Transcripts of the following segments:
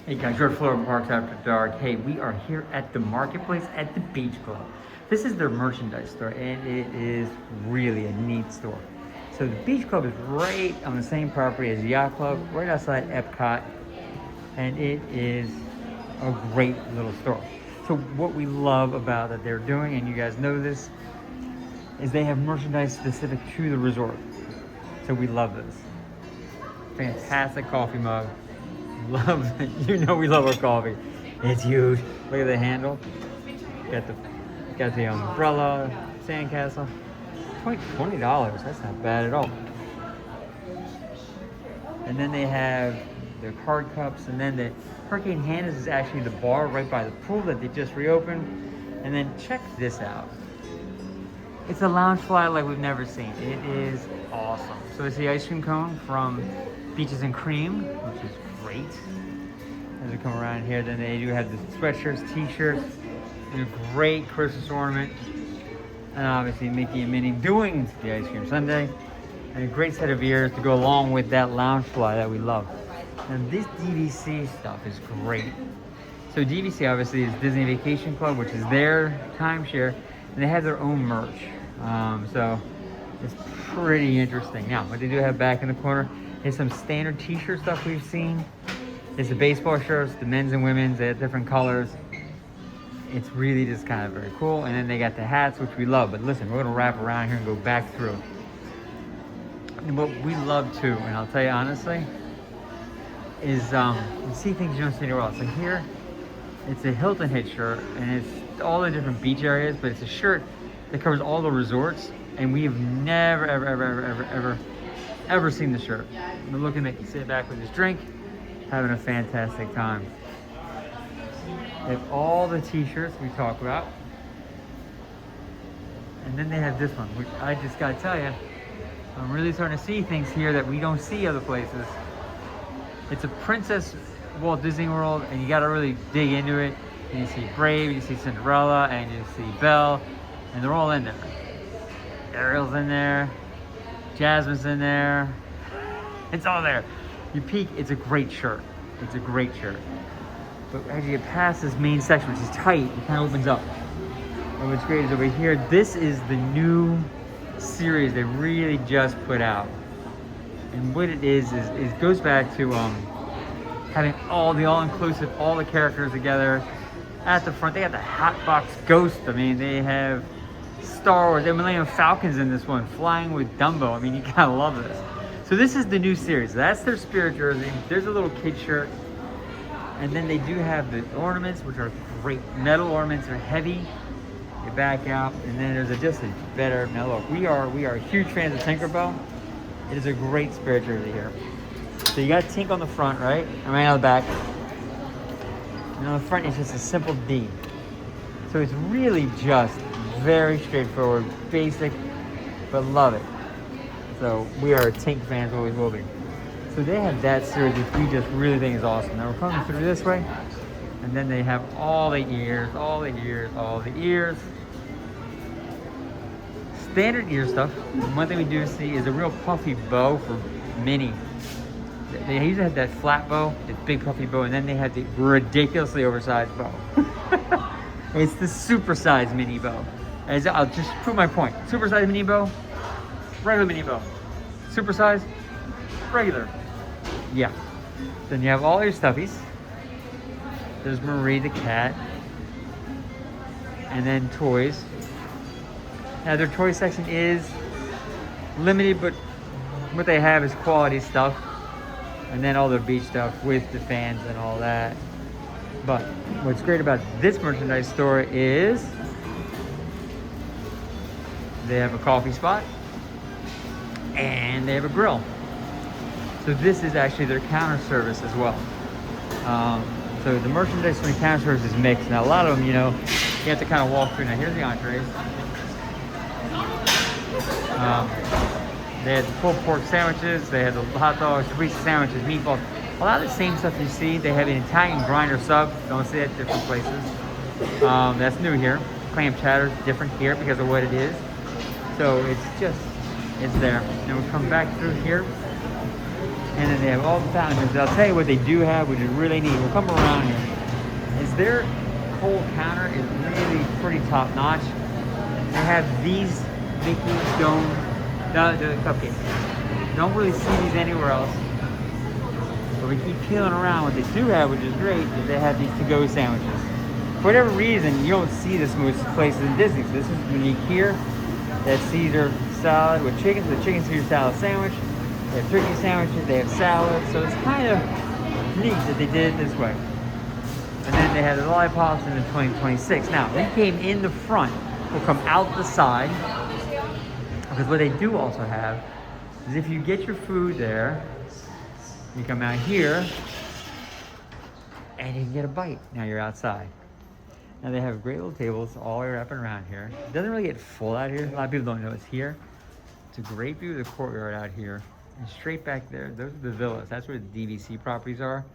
Hey guys, George Florida Parks After Dark. Hey, we are here at the marketplace at the Beach Club. This is their merchandise store, and it is really a neat store. So the Beach Club is right on the same property as the Yacht Club, right outside Epcot, and it is a great little store. So what we love about that they're doing, and you guys know this, is they have merchandise specific to the resort. So we love this. Fantastic coffee mug. Love it. You know we love our coffee. It's huge. Look at the handle. Got the umbrella, sandcastle. $20. That's not bad at all. And then they have their card cups, and then the Hurricane Hannah's is actually the bar right by the pool that they just reopened. And then check this out. It's a lounge fly like we've never seen. It is awesome. So it's the ice cream cone from Beaches and Cream, which is great. As we come around here, then they do have the sweatshirts, t-shirts, and a great Christmas ornament. And obviously Mickey and Minnie doing the ice cream sundae. And a great set of ears to go along with that lounge fly that we love. And this DVC stuff is great. So DVC obviously is Disney Vacation Club, which is their timeshare, and they have their own merch. So it's pretty interesting. Now, what they do have back in the corner is some standard t-shirt stuff we've seen. It's the baseball shirts, the men's and women's, they have different colors. It's really just kind of very cool. And then they got the hats, which we love. But listen, we're gonna wrap around here and go back through. And what we love too, and I'll tell you honestly, is you see things you don't see anywhere else. So here, it's a Hilton Head shirt, and it's all the different beach areas, but it's a shirt that covers all the resorts. And we have never, ever seen the shirt. We're looking at you sit back with his drink, having a fantastic time. They have all the t-shirts we talk about. And then they have this one, which I just gotta tell you, I'm really starting to see things here that we don't see other places. It's a Princess Walt Disney World, and you gotta really dig into it. And you see Brave, you see Cinderella, and you see Belle, and they're all in there. Ariel's in there, Jasmine's in there. It's all there. You peek, it's a great shirt. It's a great shirt. But as you get past this main section, which is tight, it kind of opens up. And what's great is over here, this is the new series they really just put out. And what it is it goes back to having all the all-inclusive, all the characters together. At the front, they got the Hatbox Ghost. I mean, they have Star Wars, the Millennium Falcon's in this one, flying with Dumbo. I mean, you gotta love this. So this is the new series. That's their spirit jersey. There's a little kid shirt. And then they do have the ornaments, which are great. Metal ornaments are heavy. You back out, and then there's just a better, now look, we are huge fans of Tinkerbell. It is a great spirit jersey here. So you got Tink on the front, right? And right on the back. And on the front, it's just a simple D. So it's really just very straightforward, basic, but love it. So we are Tink fans, always will be. So they have that series, which we just really think is awesome. Now we're coming through this way, and then they have all the ears, all the ears, all the ears. Standard ear stuff. One thing we do see is a real puffy bow for Minnie. They usually have that flat bow, that big puffy bow, and then they have the ridiculously oversized bow. It's the supersized Minnie bow. I'll just prove my point. Supersized Minnie bow, regular Minnie bow. Supersized, regular. Yeah. Then you have all your stuffies. There's Marie the cat. And then toys. Now their toy section is limited, but what they have is quality stuff. And then all the beach stuff with the fans and all that. But what's great about this merchandise store is they have a coffee spot and they have a grill. So this is actually their counter service as well. So the merchandise from the counter service is mixed. Now a lot of them, you know, you have to kind of walk through. Now here's the entrees. They had the pulled pork sandwiches, they had the hot dogs, greasy sandwiches, meatballs. A lot of the same stuff you see. They have an Italian grinder sub. Don't see that at different places. That's new here. Clam chowder, different here because of what it is. So it's there. Now we come back through here. And then they have all the fountain drinks. I'll tell you what they do have, which is really neat. We'll come around here. Is their cold counter is really pretty top notch. They have these Mickey Dome, the cupcakes. Don't really see these anywhere else. But we keep peeling around. What they do have, which is great, is they have these to-go sandwiches. For whatever reason, you don't see this most places in Disney. So this is unique here. They have Caesar salad with chicken. So the chicken Caesar salad sandwich. They have turkey sandwiches, they have salads, so it's kind of neat that they did it this way. And then they have the lollipops in the 2026. Now, we came in the front. We'll come out the side. Because what they do also have is if you get your food there, you come out here and you can get a bite. Now you're outside. Now they have great little tables all the way wrapping around here. It doesn't really get full out here. A lot of people don't know it's here. It's a great view of the courtyard out here. And straight back there, those are the villas. That's where the DVC properties are.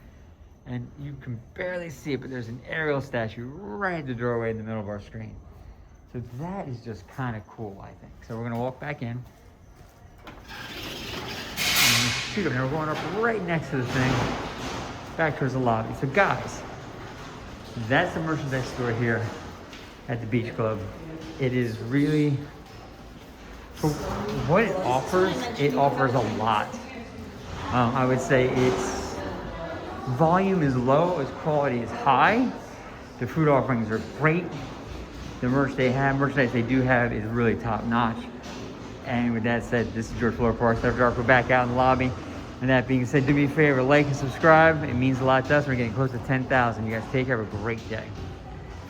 And you can barely see it, but there's an aerial statue right at the doorway in the middle of our screen. So that is just kind of cool, I think. So we're gonna walk back in. And shoot, and we're going up right next to the thing, back towards the lobby. So guys, that's the merchandise store here at the Beach Club. It is really, for what it offers a lot. I would say its volume is low, its quality is high. The food offerings are great. The merchandise they do have is really top notch. And with that said, this is George Floyd Parks. After dark, we're back out in the lobby. And that being said, do me a favor, like and subscribe. It means a lot to us. We're getting close to 10,000. You guys take care. Have a great day.